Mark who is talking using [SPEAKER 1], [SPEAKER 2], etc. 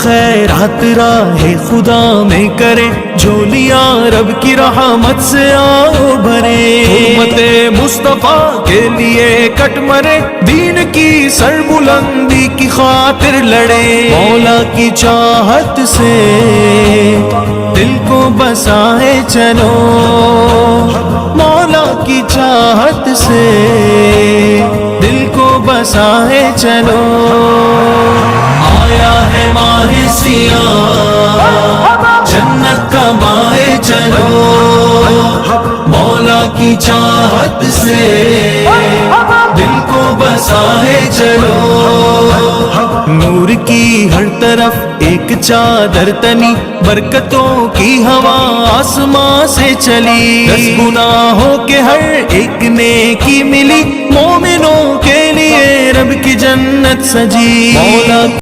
[SPEAKER 1] خیرات راہ خدا میں کرے، جھولیاں رب کی رحمت سے آؤ بھرے، امت مصطفیٰ کے لیے کٹ مرے، دین کی سربلندی کی خاطر لڑے، مولا کی چاہت سے دل کو بسائے چلو، مولا کی چاہت سے دل کو بسائے چلو، آیا ہے ماہ سیاہ جنت کا مائے چلو، مولا کی چاہت سے دل کو بسائے چلو، نور کی ہر طرف ایک چادر تنی، برکتوں کی ہوا آسمان سے چلی، 10 گناہوں کے ہر ایک نیکی ملی، مومنوں کے لیے رب کی جنت سجی، مولا